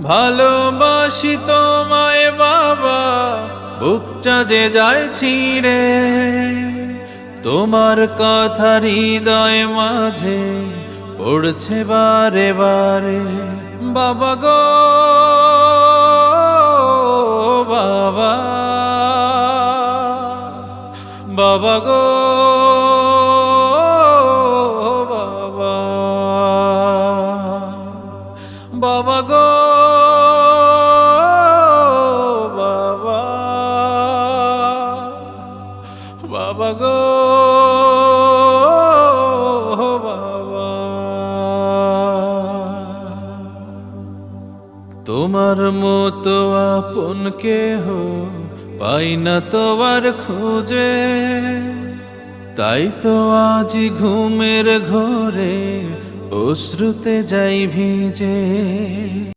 ভালোবাসি তোমায় বাবা, বুকটা যে যায় ছিঁড়ে, তোমার কথা হৃদয় মাঝে পড়ছে বারে বারে। বাবা গো বাবা, বাবা গো বাবা, বাবা গো বাবা, বাবা গো বাবা। তোমার মতো আপন কেহ পাই না তোমার খোঁজে, তাই তো আজ ঘুমের ঘোরে অশ্রুতে যাই ভিজে।